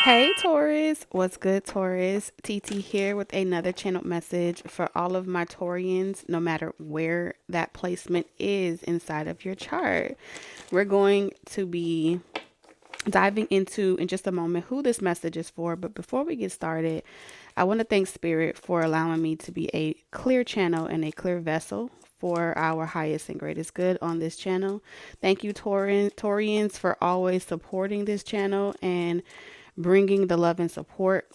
Hey Taurus, what's good Taurus? TT here with another channel message for all of my Taurians, no matter where that placement is inside of your chart. We're going to be diving into in just a moment who this message is for, but before we get started, I want to thank Spirit for allowing me to be a clear channel and a clear vessel for our highest and greatest good on this channel. Thank you, Taurians, for always supporting this channel and bringing the love and support.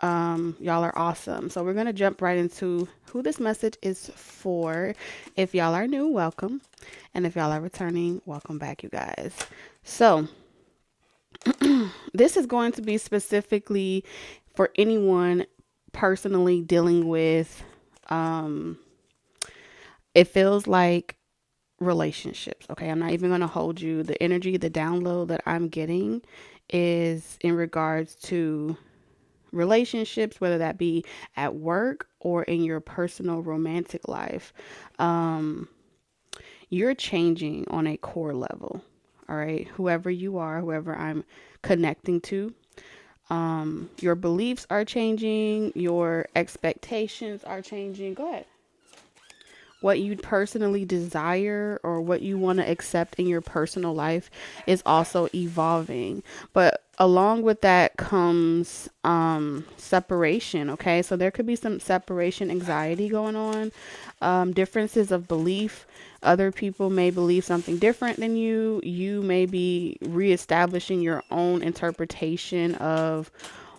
Y'all are awesome. So we're going to jump right into who this message is for. If y'all are new, welcome. And if y'all are returning, welcome back, you guys. So this is going to be specifically for anyone personally dealing with, it feels like relationships. Okay. I'm not even going to hold you. The energy, the download that I'm getting is in regards to relationships, whether that be at work or in your personal romantic life. You're changing on a core level. All right. Whoever you are, whoever I'm connecting to, your beliefs are changing, your expectations are changing. Go ahead. What you personally desire or what you want to accept in your personal life is also evolving. But along with that comes separation. Okay, so there could be some separation anxiety going on, differences of belief. Other people may believe something different than you. You may be reestablishing your own interpretation of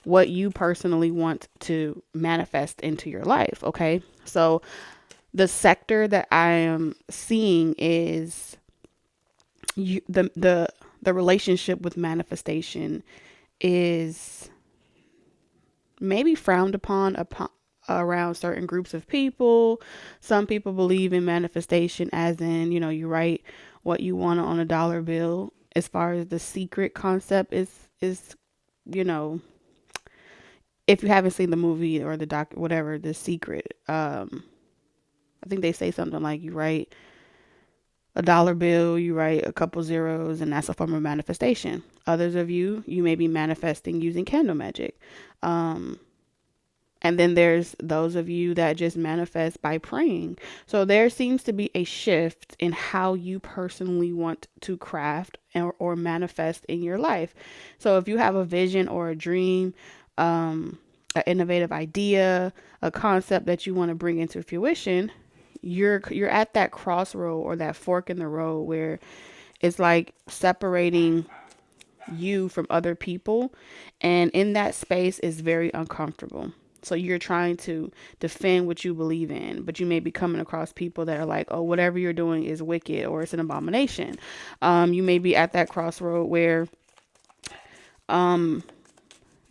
what you personally want to manifest into your life. Okay, so the sector that I am seeing is the relationship with manifestation is maybe frowned upon around certain groups of people. Some people believe in manifestation as in, you write what you want on a dollar bill. As far as the secret concept is, you know, if you haven't seen the movie or the doc, whatever, The Secret, I think they say something like you write a dollar bill, you write a couple zeros, and that's a form of manifestation. Others of you may be manifesting using candle magic. Um, and then there's those of you that just manifest by praying. So there seems to be a shift in how you personally want to craft or manifest in your life. So if you have a vision or a dream, an innovative idea, a concept that you want to bring into fruition, you're at that crossroad or that fork in the road where it's like separating you from other people, and in that space is very uncomfortable. So you're trying to defend what you believe in, but you may be coming across people that are like, oh, whatever you're doing is wicked or it's an abomination. You may be at that crossroad where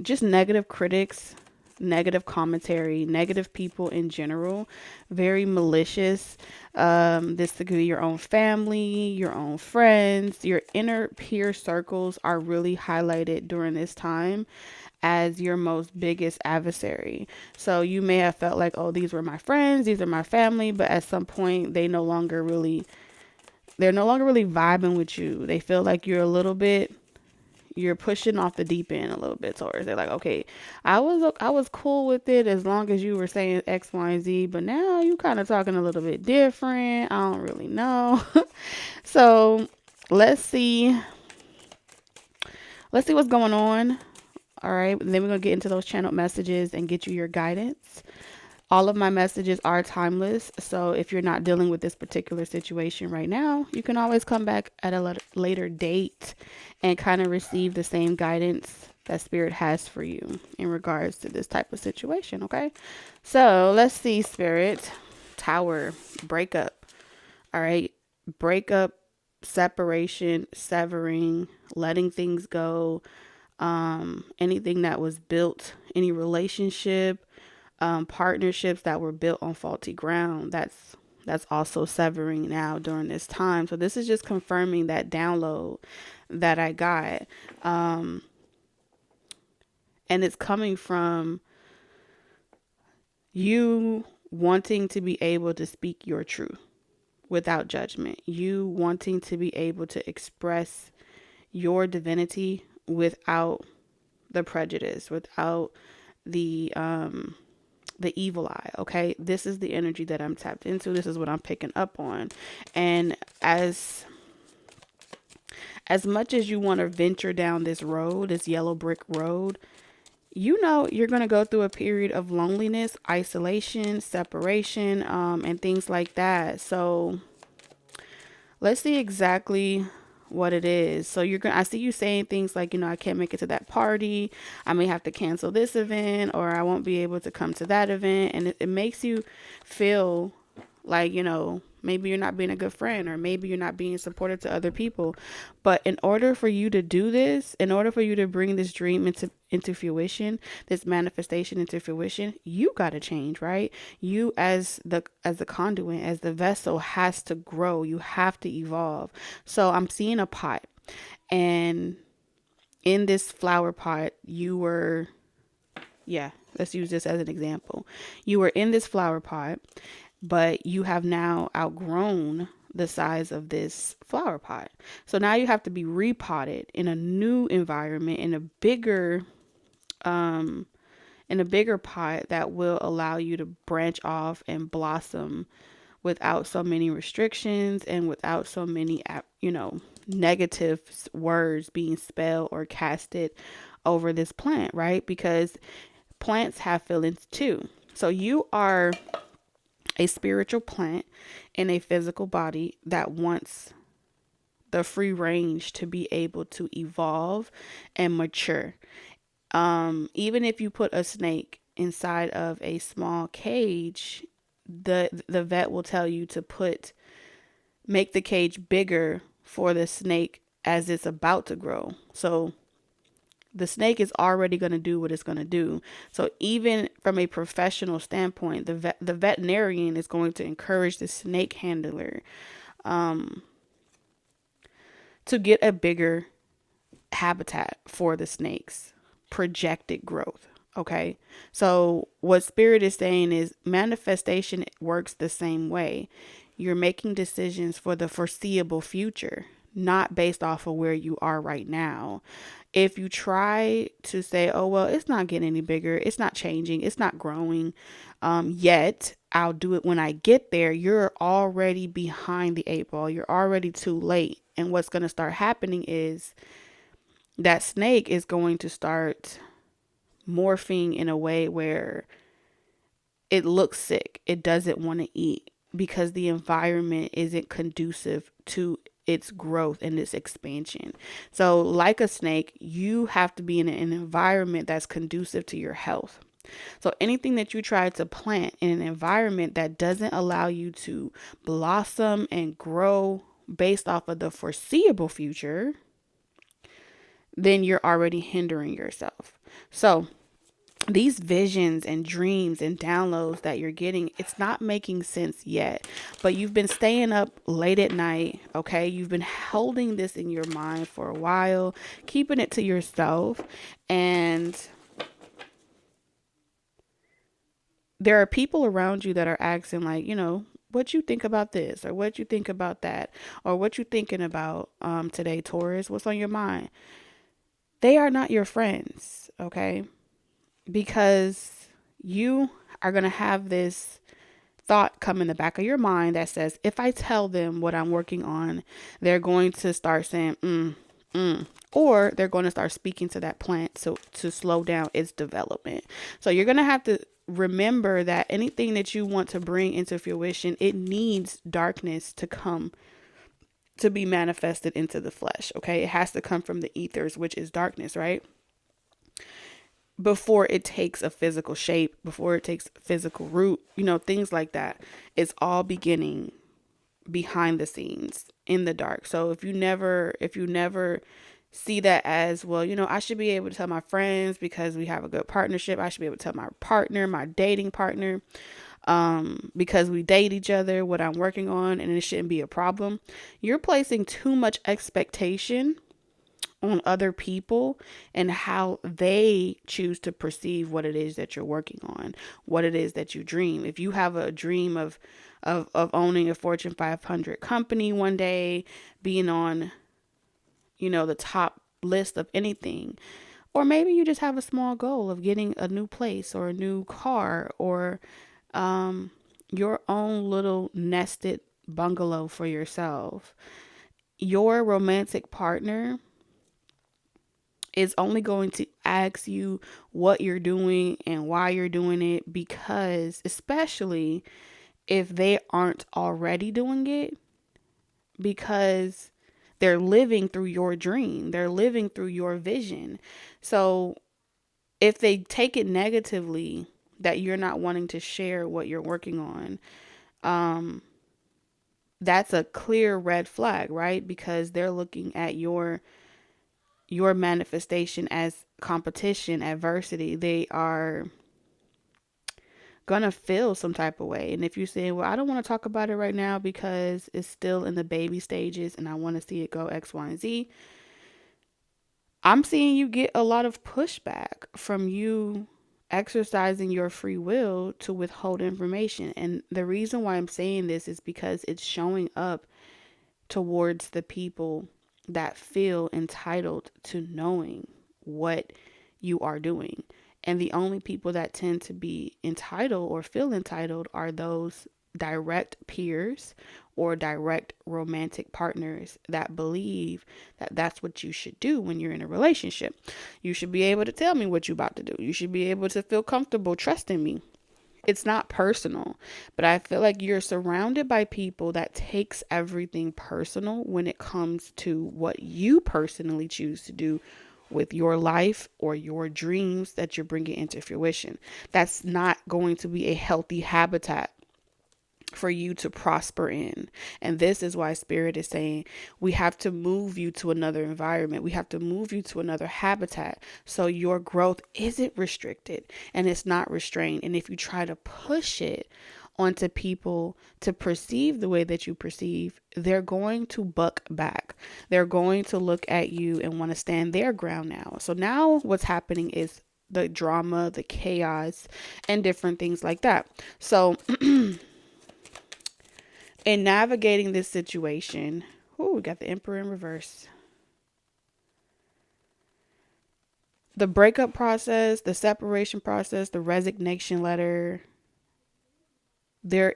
just negative critics, negative commentary, negative people in general, very malicious. This could be your own family, your own friends, your inner peer circles are really highlighted during this time as your most biggest adversary. So you may have felt like, oh, these were my friends, these are my family, but at some point they're no longer really vibing with you. They feel like you're pushing off the deep end a little bit towards. They're like, okay, I was cool with it as long as you were saying X, Y, and Z, but now you kind of talking a little bit different. I don't really know. So let's see. Let's see what's going on. All right. And then we're gonna get into those channeled messages and get you your guidance. All of my messages are timeless. So if you're not dealing with this particular situation right now, you can always come back at a later date and kind of receive the same guidance that Spirit has for you in regards to this type of situation. Okay. So let's see, Spirit. Tower, breakup. All right. Breakup, separation, severing, letting things go. Anything that was built, any relationship, partnerships that were built on faulty ground. That's also severing now during this time. So this is just confirming that download that I got, and it's coming from you wanting to be able to speak your truth without judgment. You wanting to be able to express your divinity without the prejudice, without the evil eye. Okay, this is the energy that I'm tapped into. This is what I'm picking up on. And as much as you want to venture down this road, this yellow brick road, you know you're going to go through a period of loneliness, isolation, separation, and things like that. So let's see exactly what it is. So I see you saying things like, I can't make it to that party. I may have to cancel this event, or I won't be able to come to that event. And it makes you feel like, maybe you're not being a good friend, or maybe you're not being supportive to other people. But in order for you to do this, in order for you to bring this dream into fruition, this manifestation into fruition, you got to change, right? You as the conduit, as the vessel, has to grow. You have to evolve. So I'm seeing a pot, and in this flower pot, let's use this as an example. You were in this flower pot, but you have now outgrown the size of this flower pot. So now you have to be repotted in a new environment, in a bigger pot that will allow you to branch off and blossom without so many restrictions and without so many, negative words being spelled or casted over this plant, right? Because plants have feelings too. So you are a spiritual plant in a physical body that wants the free range to be able to evolve and mature. Even if you put a snake inside of a small cage, the vet will tell you to make the cage bigger for the snake as it's about to grow. So the snake is already going to do what it's going to do. So even from a professional standpoint, the veterinarian is going to encourage the snake handler to get a bigger habitat for the snake's projected growth. Okay. So what spirit is saying is manifestation works the same way. You're making decisions for the foreseeable future, not based off of where you are right now. If you try to say, oh, well, it's not getting any bigger, it's not changing, it's not growing yet, I'll do it when I get there, you're already behind the eight ball. You're already too late. And what's going to start happening is that snake is going to start morphing in a way where it looks sick. It doesn't want to eat because the environment isn't conducive to its growth and its expansion. So like a snake, you have to be in an environment that's conducive to your health. So anything that you try to plant in an environment that doesn't allow you to blossom and grow based off of the foreseeable future, then you're already hindering yourself. So these visions and dreams and downloads that you're getting, it's not making sense yet, but you've been staying up late at night. Okay. You've been holding this in your mind for a while, keeping it to yourself. And there are people around you that are asking, like, what you think about this, or what you think about that, or what you thinking about today, Taurus, what's on your mind? They are not your friends. Okay. Because you are going to have this thought come in the back of your mind that says, if I tell them what I'm working on, they're going to start saying, or they're going to start speaking to that plant to slow down its development. So you're going to have to remember that anything that you want to bring into fruition, it needs darkness to come to be manifested into the flesh. Okay. It has to come from the ethers, which is darkness, right? Before it takes a physical shape, before it takes physical root, things like that. It's all beginning behind the scenes in the dark. So if you never see that as, well, I should be able to tell my friends because we have a good partnership. I should be able to tell my partner, my dating partner, because we date each other, what I'm working on, and it shouldn't be a problem. You're placing too much expectation on other people and how they choose to perceive what it is that you're working on, what it is that you dream. If you have a dream of owning a Fortune 500 company one day, being on, the top list of anything, Or maybe you just have a small goal of getting a new place or a new car or um, your own little nested bungalow for yourself. Your romantic partner is only going to ask you what you're doing and why you're doing it, because, especially if they aren't already doing it, because they're living through your dream, they're living through your vision. So if they take it negatively that you're not wanting to share what you're working on, um, that's a clear red flag, right? Because they're looking at your manifestation as competition, adversity. They are gonna feel some type of way. And if you say, well, I don't want to talk about it right now because it's still in the baby stages and I want to see it go X, Y, and Z, I'm seeing you get a lot of pushback from you exercising your free will to withhold information. And the reason why I'm saying this is because it's showing up towards the people that feel entitled to knowing what you are doing. And the only people that tend to be entitled or feel entitled are those direct peers or direct romantic partners that believe that that's what you should do when you're in a relationship. You should be able to tell me what you're about to do. You should be able to feel comfortable trusting me. It's not personal, but I feel like you're surrounded by people that takes everything personal when it comes to what you personally choose to do with your life or your dreams that you're bringing into fruition. That's not going to be a healthy habitat for you to prosper in. And this is why Spirit is saying we have to move you to another environment. We have to move you to another habitat so your growth isn't restricted and it's not restrained. And if you try to push it onto people to perceive the way that you perceive, they're going to buck back. They're going to look at you and want to stand their ground now. So now what's happening is the drama, the chaos, and different things like that. So in navigating this situation, we got the Emperor in reverse. The breakup process, the separation process, the resignation letter. There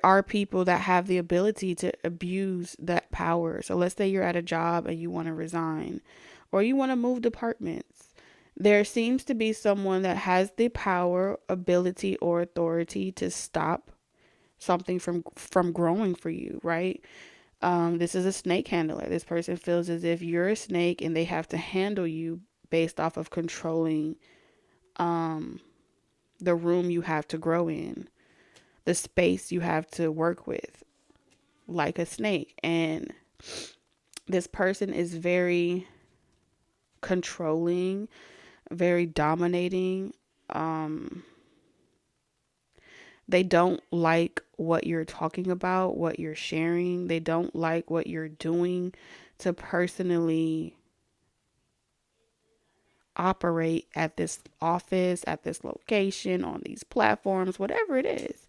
are people that have the ability to abuse that power. So let's say you're at a job and you want to resign or you want to move departments. There seems to be someone that has the power, ability, or authority to stop something from growing for you, right? This is a snake handler. This person feels as if you're a snake and they have to handle you based off of controlling the room you have to grow in, the space you have to work with, like a snake. And this person is very controlling, very dominating. They don't like what you're talking about, what you're sharing. They don't like what you're doing to personally operate at this office, at this location, on these platforms, whatever it is.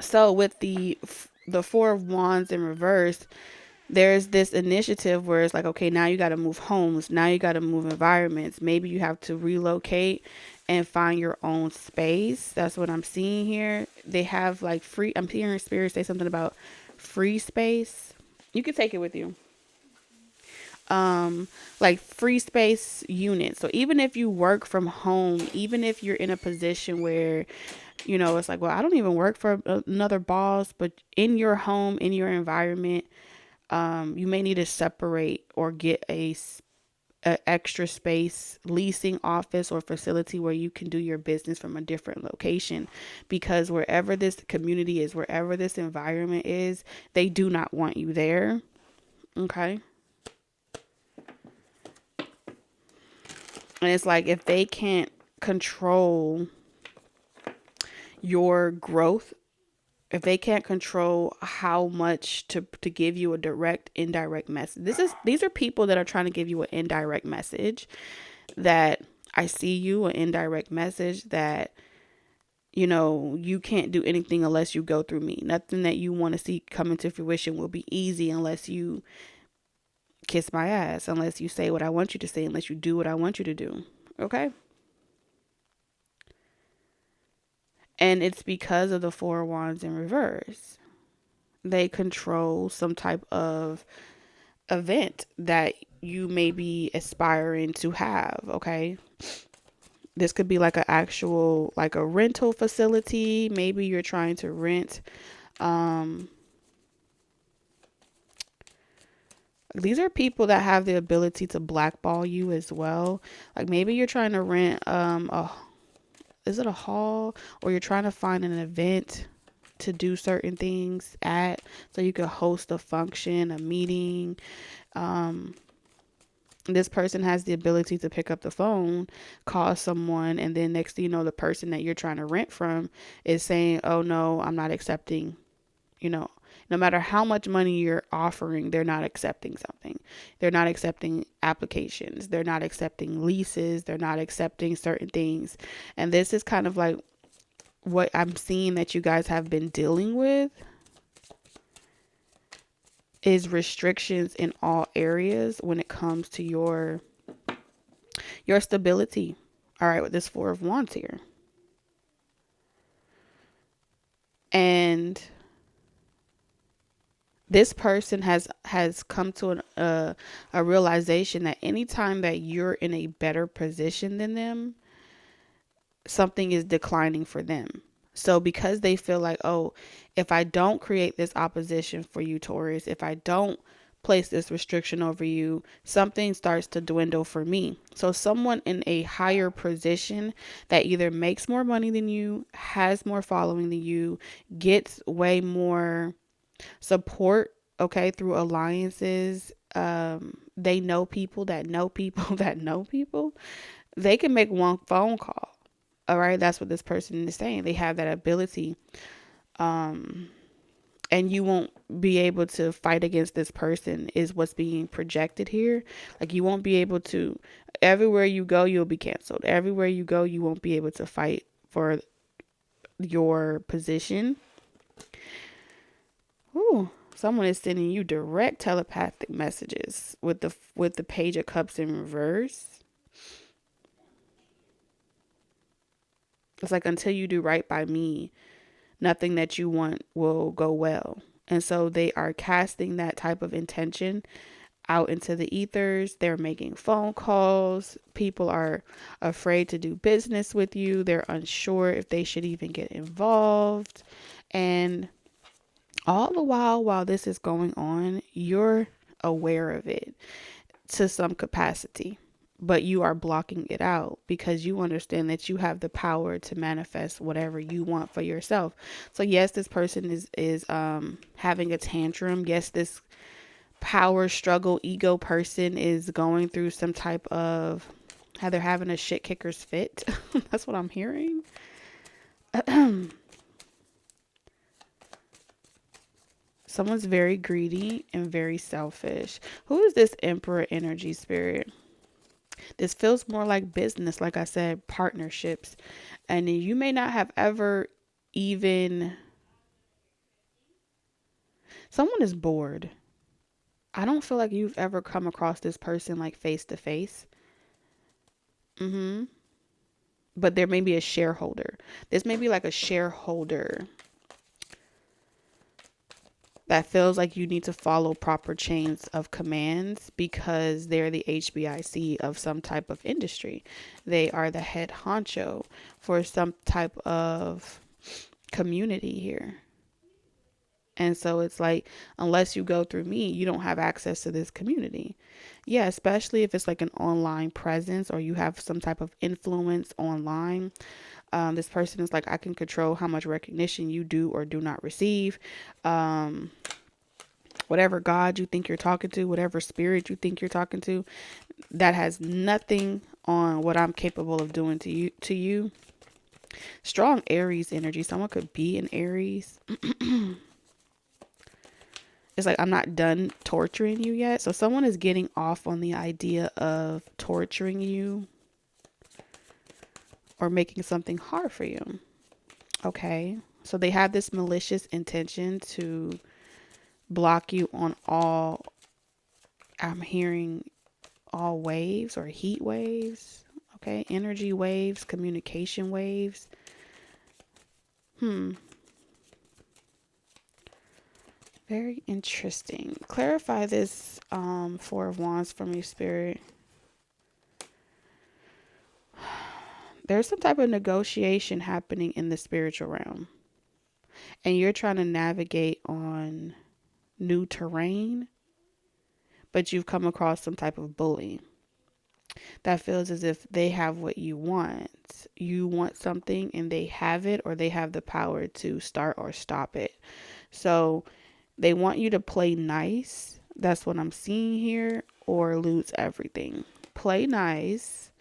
So with the Four of Wands in reverse, there's this initiative where it's like, okay, now you got to move homes. Now you got to move environments. Maybe you have to relocate and find your own space. That's what I'm seeing here. They have like free, I'm hearing Spirit say something about free space. You can take it with you. Like free space units. So even if you work from home, even if you're in a position where, it's like, well, I don't even work for another boss, but in your home, in your environment, you may need to separate or get a extra space, leasing office or facility where you can do your business from a different location, because wherever this community is, wherever this environment is, they do not want you there. Okay. And it's like, if they can't control your growth, if they can't control how much to give you a direct, indirect message. These are people that are trying to give you an indirect message that I see you, an indirect message that, you can't do anything unless you go through me. Nothing that you want to see come into fruition will be easy unless you kiss my ass unless you say what I want you to say, unless you do what I want you to do. Okay? And it's because of the Four of Wands in reverse. They control some type of event that you may be aspiring to have. Okay? This could be like an actual, like a rental facility. Maybe you're trying to rent. These are people that have the ability to blackball you as well. Like maybe you're trying to rent is it a hall, or you're trying to find an event to do certain things at, so you could host a function, a meeting. This person has the ability to pick up the phone, call someone, and then next thing you know, the person that you're trying to rent from is saying, oh no, I'm not accepting, no matter how much money you're offering, they're not accepting something. They're not accepting applications. They're not accepting leases. They're not accepting certain things. And this is kind of like what I'm seeing that you guys have been dealing with, is restrictions in all areas when it comes to your stability. All right, with this Four of Wands here. And this person has come to a realization that anytime that you're in a better position than them, something is declining for them. So because they feel like, oh, if I don't create this opposition for you, Taurus, if I don't place this restriction over you, something starts to dwindle for me. So someone in a higher position that either makes more money than you, has more following than you, gets way more support, okay, through alliances. They know people that know people that know people. They can make one phone call. All right, that's what this person is saying. They have that ability. And you won't be able to fight against this person is what's being projected here. Like you won't be able to, everywhere you go, you'll be canceled. Everywhere you go, you won't be able to fight for your position. Ooh, someone is sending you direct telepathic messages with the Page of Cups in reverse. It's like, until you do right by me, nothing that you want will go well. And so they are casting that type of intention out into the ethers. They're making phone calls. People are afraid to do business with you. They're unsure if they should even get involved. And all the while this is going on, you're aware of it to some capacity, but you are blocking it out because you understand that you have the power to manifest whatever you want for yourself. So yes, this person is having a tantrum. Yes, this power struggle ego person is going through some type of, how they're having a shit kicker's fit. That's what I'm hearing. Someone's very greedy and very selfish. Who is this Emperor energy spirit? This feels more like business, like I said, partnerships. And you may not have ever even, someone is bored. I don't feel like you've ever come across this person like face to face. But there may be a shareholder. This may be like a shareholder that feels like you need to follow proper chains of commands because they're the HBIC of some type of industry. They are the head honcho for some type of community here. And so it's like, unless you go through me, you don't have access to this community. Yeah, especially if it's like an online presence or you have some type of influence online. This person is like, I can control how much recognition you do or do not receive. Whatever God you think you're talking to, whatever spirit you think you're talking to, that has nothing on what I'm capable of doing to you. Strong Aries energy. Someone could be an Aries. It's like, I'm not done torturing you yet. So someone is getting off on the idea of torturing you or making something hard for you. Okay. So they have this malicious intention to block you on all I'm hearing all waves or heat waves. Okay. Energy waves, communication waves. Very interesting. Clarify this Four of Wands for me, Spirit. There's some type of negotiation happening in the spiritual realm. And you're trying to navigate on new terrain, but you've come across some type of bully that feels as if they have what you want. You want something and they have it, or they have the power to start or stop it. So they want you to play nice. That's what I'm seeing here, or lose everything. Play nice.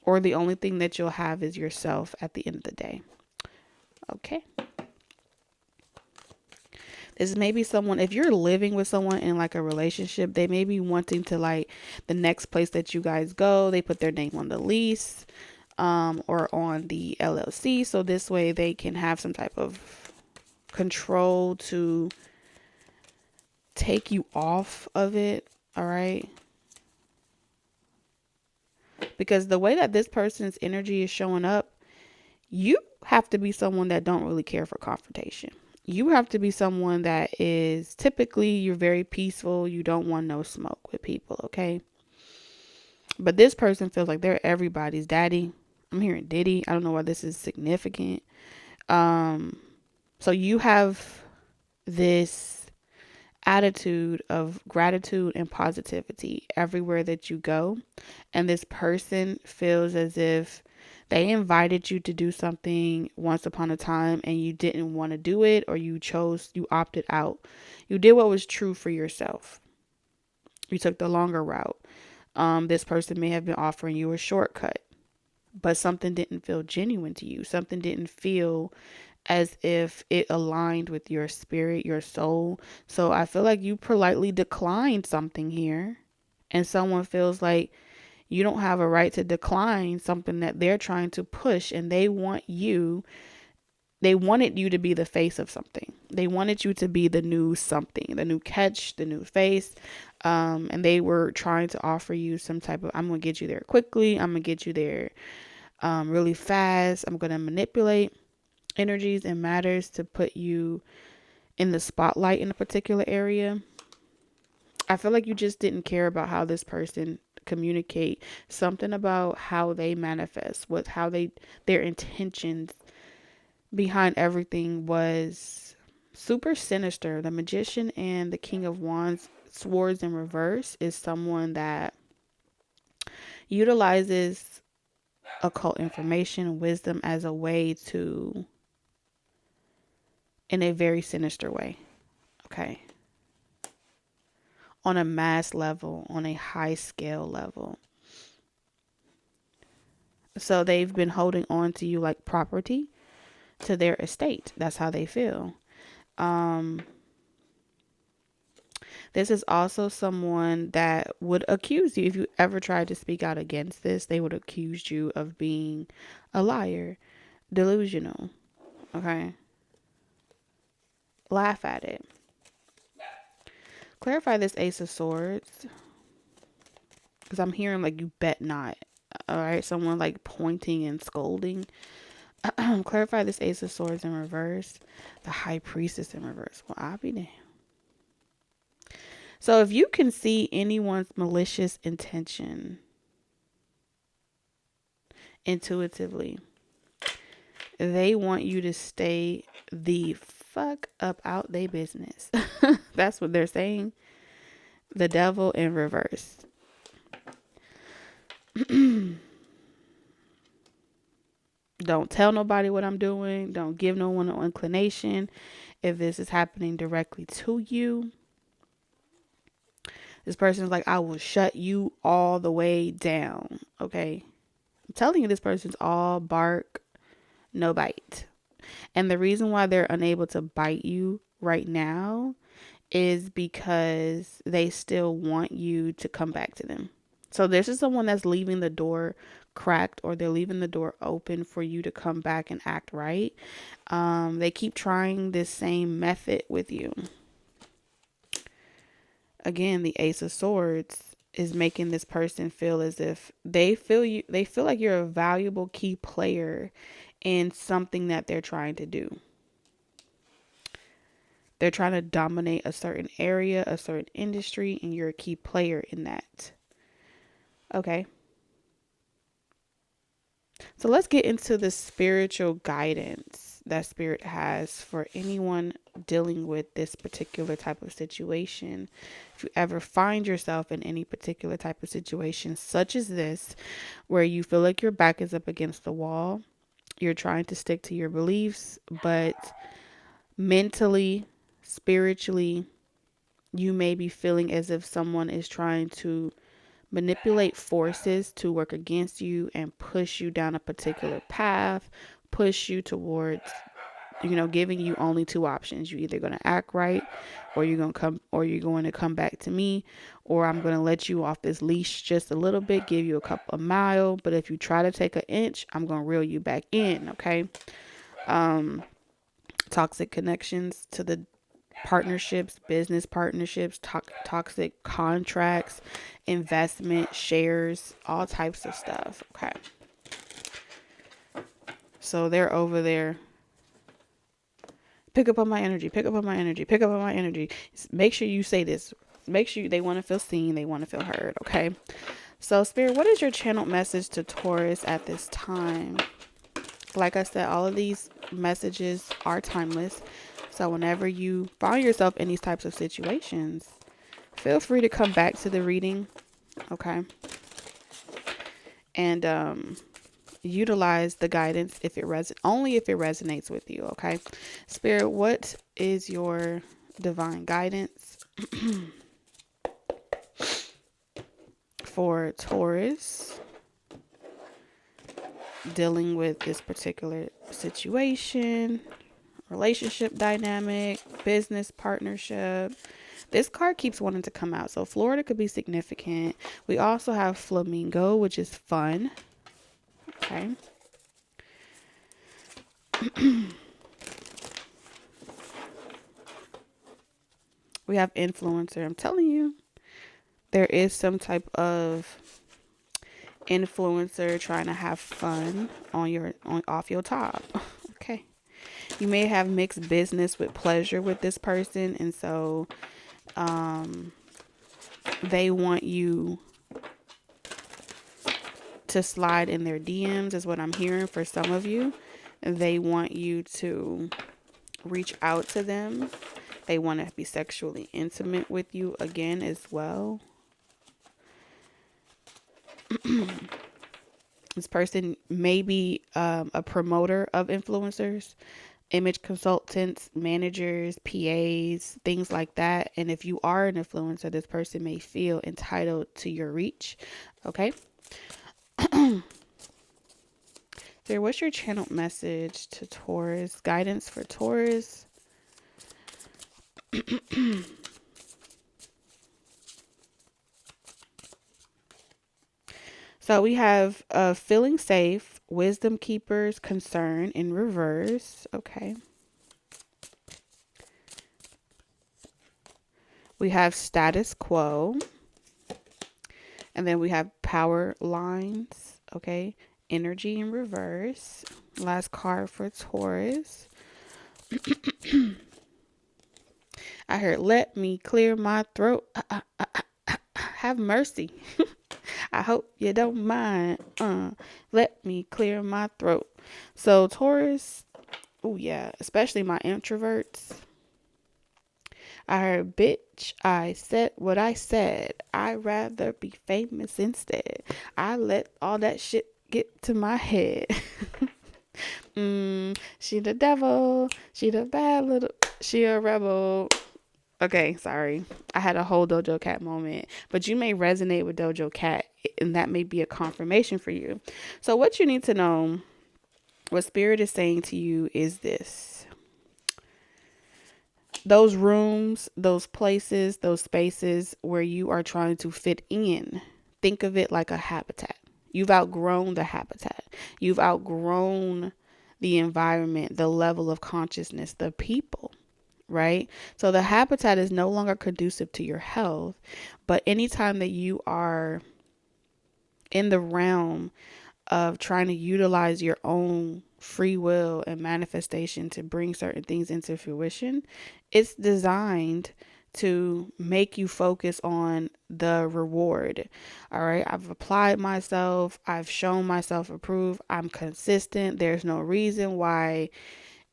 Or the only thing that you'll have is yourself at the end of the day. Okay. This may be someone, if you're living with someone in like a relationship, they may be wanting to, like, the next place that you guys go, they put their name on the lease, or on the LLC. So this way they can have some type of control to take you off of it. All right. Because the way that this person's energy is showing up, you have to be someone that don't really care for confrontation. You have to be someone that is typically, you're very peaceful. You don't want no smoke with people. Okay. But this person feels like they're everybody's daddy. I'm hearing Diddy. I don't know why this is significant. So you have this attitude of gratitude and positivity everywhere that you go. And this person feels as if they invited you to do something once upon a time and you didn't want to do it, or you opted out. You did what was true for yourself. You took the longer route. This person may have been offering you a shortcut, but something didn't feel genuine to you. Something didn't feel as if it aligned with your spirit, your soul. So I feel like you politely declined something here, and someone feels like you don't have a right to decline something that they're trying to push, and they wanted you to be the face of something. They wanted you to be the new something, the new catch, the new face. And they were trying to offer you some type of, I'm going to get you there quickly. I'm going to get you there really fast. I'm going to manipulate energies and matters to put you in the spotlight in a particular area. I feel like you just didn't care about how this person communicate, something about how they manifest, with how their intentions behind everything was super sinister. The Magician and the King of Wands, swords in reverse, is someone that utilizes occult information and wisdom as a way to, in a very sinister way. Okay. On a mass level, on a high scale level. So they've been holding on to you like property, to their estate. That's how they feel. This is also someone that would accuse you. If you ever tried to speak out against this, they would accuse you of being a liar, delusional. Okay. Laugh at it. Clarify this Ace of Swords, because I'm hearing like you bet not. All right. Someone like pointing and scolding. Clarify this Ace of Swords in reverse. The High Priestess in reverse. Well, I'll be damned. So if you can see anyone's malicious intention intuitively, they want you to stay the fuck up out their business. That's what they're saying. The Devil in reverse. Don't tell nobody what I'm doing. Don't give no one an inclination if this is happening directly to you. This person's like, I will shut you all the way down. Okay. I'm telling you, this person's all bark, no bite. And the reason why they're unable to bite you right now is because they still want you to come back to them. So this is someone that's leaving the door cracked, or they're leaving the door open for you to come back and act right. They keep trying this same method with you. Again, the Ace of Swords is making this person feel as if they feel like you're a valuable key player in something that they're trying to do. They're trying to dominate a certain area, a certain industry, and you're a key player in that. Okay. So let's get into the spiritual guidance that Spirit has for anyone dealing with this particular type of situation. If you ever find yourself in any particular type of situation, such as this, where you feel like your back is up against the wall, you're trying to stick to your beliefs, but mentally, spiritually, you may be feeling as if someone is trying to manipulate forces to work against you and push you down a particular path, push you towards, giving you only two options. You're either going to act right, or you're going to come back to me, or I'm going to let you off this leash just a little bit, give you a couple of miles, but if you try to take an inch, I'm going to reel you back in. Okay. Toxic connections to the partnerships, business partnerships, toxic contracts, investment, shares, all types of stuff. Okay. So they're over there. Pick up on my energy, pick up on my energy, pick up on my energy. Make sure you say this. Make sure they want to feel seen, they want to feel heard. Okay. So Spirit, what is your channeled message to Taurus at this time? Like I said, all of these messages are timeless. So whenever you find yourself in these types of situations, feel free to come back to the reading, okay? And utilize the guidance only if it resonates with you, okay? Spirit, what is your divine guidance for Taurus dealing with this particular situation? Relationship dynamic, business partnership. This card keeps wanting to come out. So Florida could be significant. We also have flamingo, which is fun. Okay. We have influencer. I'm telling you, there is some type of influencer trying to have fun off your top. Okay. You may have mixed business with pleasure with this person, and so they want you to slide in their DMs is what I'm hearing for some of you. They want you to reach out to them. They want to be sexually intimate with you again as well. This person may be a promoter of influencers, image consultants, managers, PAs, things like that. And if you are an influencer, this person may feel entitled to your reach. Okay. So what's your channel message to Taurus? Guidance for Taurus. So we have feeling safe, wisdom keepers, concern in reverse. Okay. We have status quo. And then we have power lines. Okay. Energy in reverse. Last card for Taurus. I heard, let me clear my throat. Have mercy. I hope you don't mind. Let me clear my throat. So Taurus, oh yeah, especially my introverts. I heard, bitch, I said what I said. I'd rather be famous instead. I let all that shit get to my head. She the devil. She the bad little. She a rebel. Okay, sorry. I had a whole Dojo Cat moment, but you may resonate with Dojo Cat, and that may be a confirmation for you. So what you need to know, what Spirit is saying to you is this. Those rooms, those places, those spaces where you are trying to fit in, think of it like a habitat. You've outgrown the habitat. You've outgrown the environment, the level of consciousness, the people. right? So the habitat is no longer conducive to your health. But anytime that you are in the realm of trying to utilize your own free will and manifestation to bring certain things into fruition, it's designed to make you focus on the reward. All right. I've applied myself. I've shown myself approved. I'm consistent. There's no reason why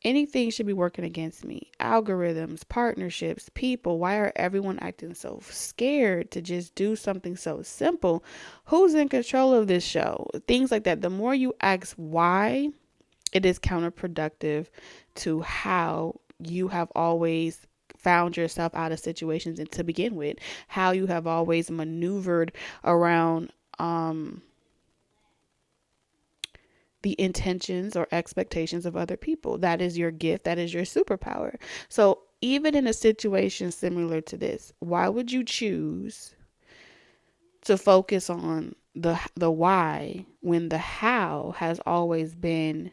anything should be working against me. Algorithms, partnerships, people. Why are everyone acting so scared to just do something so simple? Who's in control of this show? Things like that. The more you ask why, it is counterproductive to how you have always found yourself out of situations and to begin with, how you have always maneuvered around the intentions or expectations of other people. That is your gift. That is your superpower. So even in a situation similar to this, why would you choose to focus on the why when the how has always been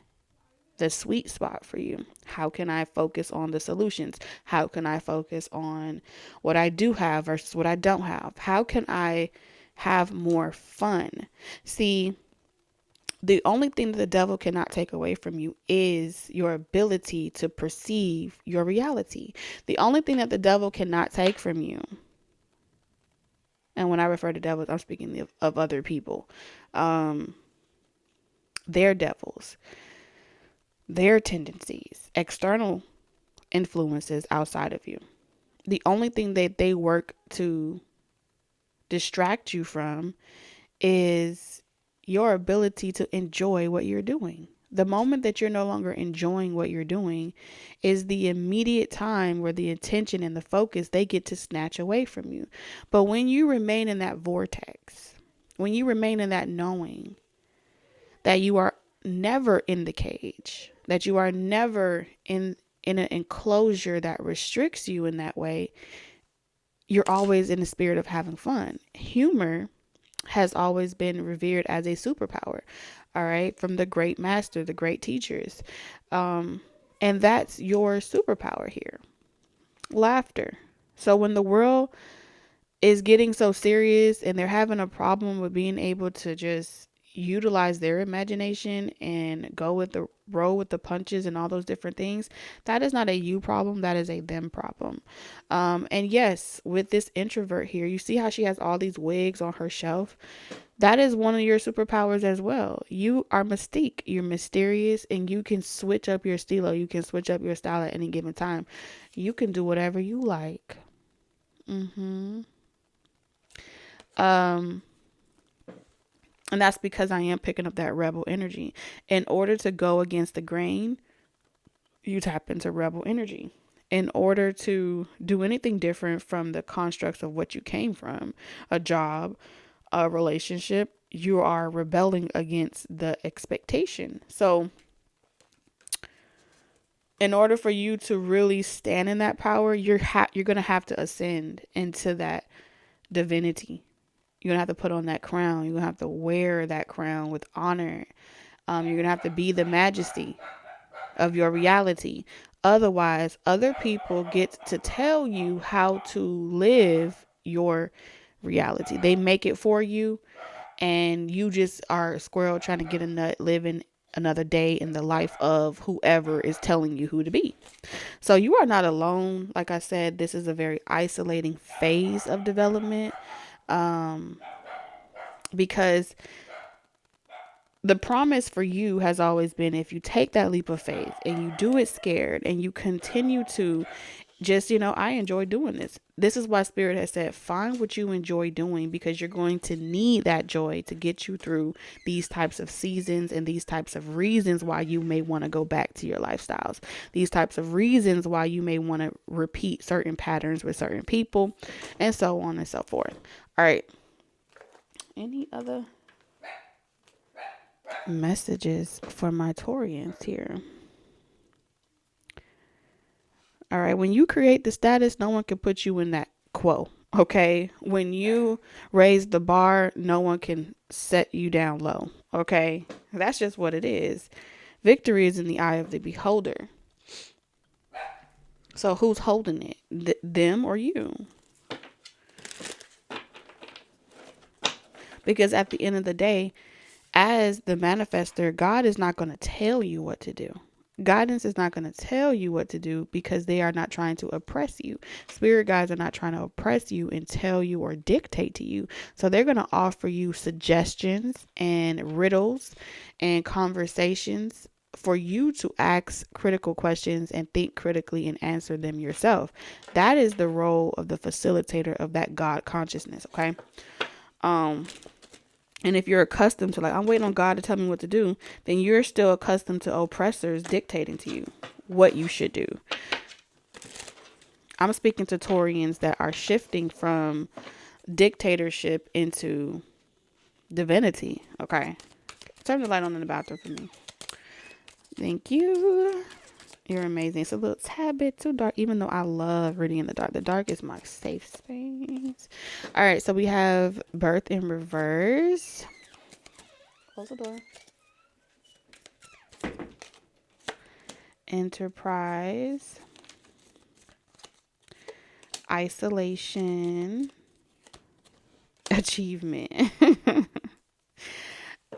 the sweet spot for you? How can I focus on the solutions? How can I focus on what I do have versus what I don't have? How can I have more fun? See, the only thing that the devil cannot take away from you is your ability to perceive your reality. The only thing that the devil cannot take from you, and when I refer to devils, I'm speaking of other people, their devils, their tendencies, external influences outside of you. The only thing that they work to distract you from is your ability to enjoy what you're doing. The moment that you're no longer enjoying what you're doing is the immediate time where the attention and the focus, they get to snatch away from you. But when you remain in that vortex, when you remain in that knowing that you are never in the cage, that you are never in an enclosure that restricts you in that way, you're always in the spirit of having fun. Humor has always been revered as a superpower, all right, from the great master, the great teachers. And that's your superpower here. Laughter. So when the world is getting so serious and they're having a problem with being able to just utilize their imagination and roll with the punches and all those different things, that is not a you problem, that is a them problem. And yes, with this introvert here, you see how she has all these wigs on her shelf. That is one of your superpowers as well. You are mystique, you're mysterious, and you can switch up your stilo, you can switch up your style at any given time. You can do whatever you like. And that's because I am picking up that rebel energy. In order to go against the grain, you tap into rebel energy. In order to do anything different from the constructs of what you came from, a job, a relationship, you are rebelling against the expectation. So in order for you to really stand in that power, you're going to have to ascend into that divinity. You're going to have to put on that crown. You're going to have to wear that crown with honor. You're going to have to be the majesty of your reality. Otherwise, other people get to tell you how to live your reality. They make it for you, and you just are a squirrel trying to get a nut, living another day in the life of whoever is telling you who to be. So you are not alone. Like I said, this is a very isolating phase of development. Because the promise for you has always been, if you take that leap of faith and you do it scared and you continue to just, I enjoy doing this. This is why Spirit has said, find what you enjoy doing, because you're going to need that joy to get you through these types of seasons and these types of reasons why you may want to go back to your lifestyles. These types of reasons why you may want to repeat certain patterns with certain people, and so on and so forth. All right. Any other messages for my Taurians here? All right. When you create the status, no one can put you in that quo. Okay. When you raise the bar, no one can set you down low. Okay. That's just what it is. Victory is in the eye of the beholder. So who's holding it? Them or you? Because at the end of the day, as the manifester, God is not going to tell you what to do. Guidance is not going to tell you what to do because they are not trying to oppress you. Spirit guides are not trying to oppress you and tell you or dictate to you. So they're going to offer you suggestions and riddles and conversations for you to ask critical questions and think critically and answer them yourself. That is the role of the facilitator of that God consciousness. Okay. And if you're accustomed to like, I'm waiting on God to tell me what to do, then you're still accustomed to oppressors dictating to you what you should do. I'm speaking to Taurians that are shifting from dictatorship into divinity. Okay. Turn the light on in the bathroom for me. Thank you. You're amazing. It's a little tad bit too dark, even though I love reading in the dark. The dark is my safe space. All right. So we have birth in reverse. Close the door. Enterprise. Isolation. Achievement.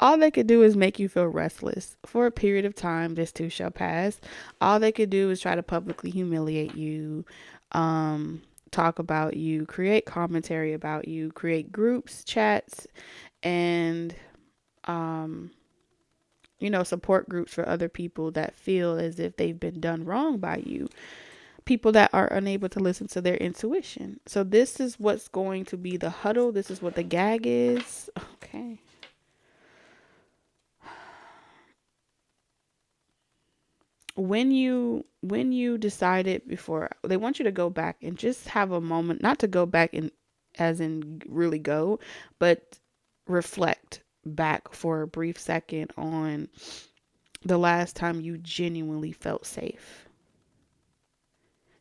All they could do is make you feel restless. For a period of time, this too shall pass. All they could do is try to publicly humiliate you, talk about you, create commentary about you, create groups, chats, and, support groups for other people that feel as if they've been done wrong by you. People that are unable to listen to their intuition. So this is what's going to be the huddle. This is what the gag is. Okay. When you decided before, they want you to go back and just have a moment, not to go back and as in really go, but reflect back for a brief second on the last time you genuinely felt safe.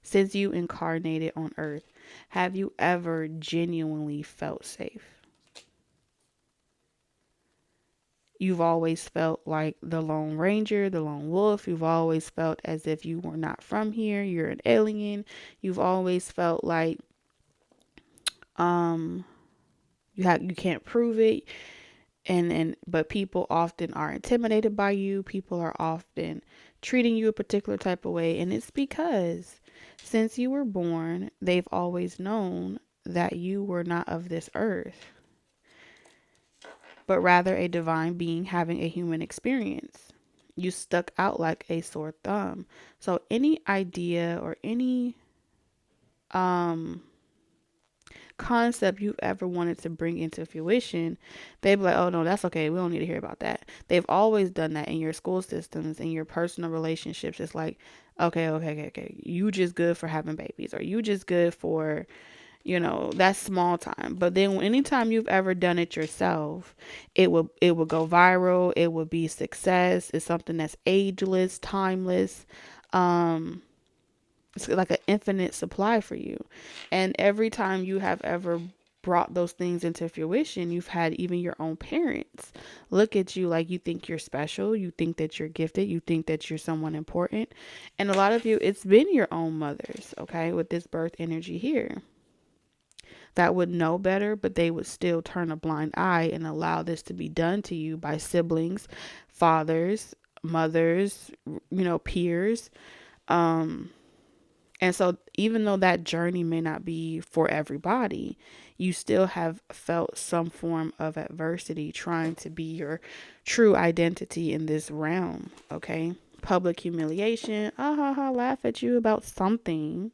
Since you incarnated on earth, have you ever genuinely felt safe? You've always felt like the Lone Ranger, the Lone Wolf. You've always felt as if you were not from here. You're an alien. You've always felt like you can't prove it. But people often are intimidated by you. People are often treating you a particular type of way. And it's because since you were born, they've always known that you were not of this earth, but rather a divine being having a human experience. You stuck out like a sore thumb. So any idea or any concept you've ever wanted to bring into fruition, they'd be like, oh no, that's okay. We don't need to hear about that. They've always done that in your school systems, in your personal relationships. It's like, okay. You just good for having babies, or you just good for, that's small time. But then anytime you've ever done it yourself, it will go viral. It will be success. It's something that's ageless, timeless. It's like an infinite supply for you. And every time you have ever brought those things into fruition, you've had even your own parents look at you like you think you're special. You think that you're gifted. You think that you're someone important. And a lot of you, it's been your own mothers, okay, with this birth energy here, that would know better, but they would still turn a blind eye and allow this to be done to you by siblings, fathers, mothers, peers. And so even though that journey may not be for everybody, you still have felt some form of adversity trying to be your true identity in this realm, okay? Public humiliation, laugh at you about something.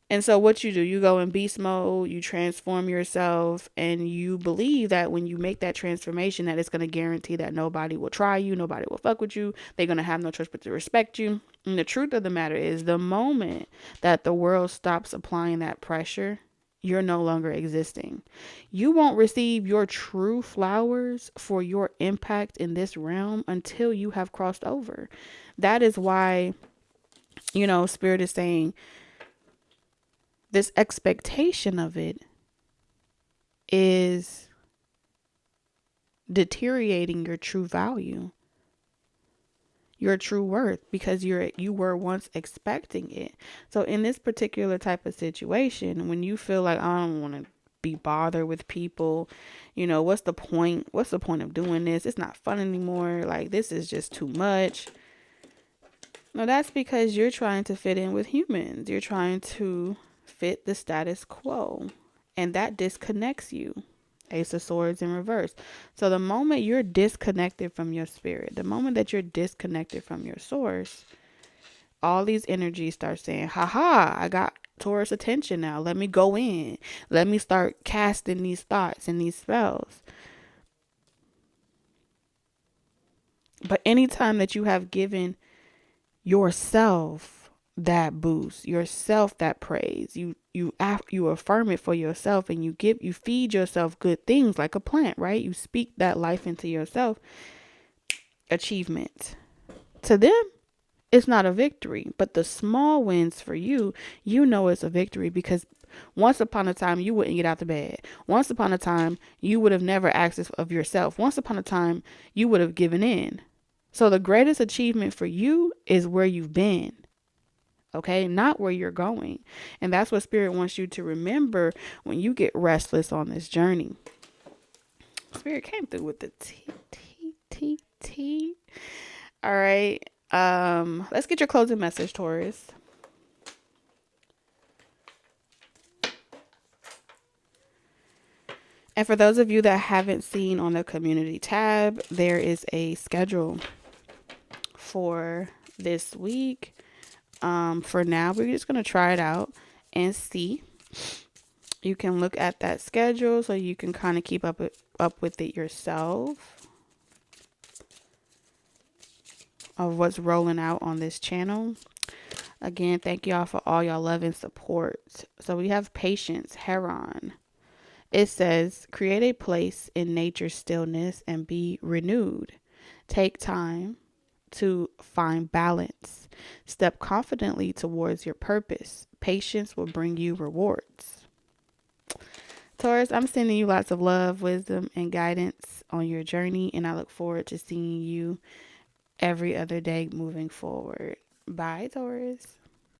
And so what you do, you go in beast mode, you transform yourself, and you believe that when you make that transformation, that it's going to guarantee that nobody will try you, nobody will fuck with you, they're going to have no choice but to respect you. And the truth of the matter is, the moment that the world stops applying that pressure, you're no longer existing. You won't receive your true flowers for your impact in this realm until you have crossed over. That is why, Spirit is saying, this expectation of it is deteriorating your true value. your true worth because you were once expecting it. So in this particular type of situation, when you feel like I don't want to be bothered with people, what's the point? What's the point of doing this? It's not fun anymore. Like, this is just too much. No, that's because you're trying to fit in with humans. You're trying to fit the status quo, and that disconnects you. Ace of Swords in reverse. So the moment you're disconnected from your spirit, the moment that you're disconnected from your source, all these energies start saying, haha, I got Taurus attention now. Let me go in. Let me start casting these thoughts and these spells. But anytime that you have given yourself that boost, yourself that praise, you affirm it for yourself, and you feed yourself good things like a plant, right? You speak that life into yourself. Achievement to them, it's not a victory, but the small wins for you, it's a victory, because once upon a time you wouldn't get out of bed. Once upon a time you would have never asked of yourself. Once upon a time you would have given in. So the greatest achievement for you is where you've been. Okay, not where you're going. And that's what Spirit wants you to remember when you get restless on this journey. Spirit came through with the T. All right. Let's get your closing message, Taurus. And for those of you that haven't seen on the community tab, there is a schedule for this week. For now, we're just going to try it out and see. You can look at that schedule so you can kind of keep up with it yourself of what's rolling out on this channel. Again, thank y'all for all y'all love and support. So we have Patience, Heron. It says, create a place in nature's stillness and be renewed. Take time to find balance. Step confidently towards your purpose. Patience will bring you rewards. Taurus, I'm sending you lots of love, wisdom, and guidance on your journey, and I look forward to seeing you every other day moving forward. Bye, Taurus.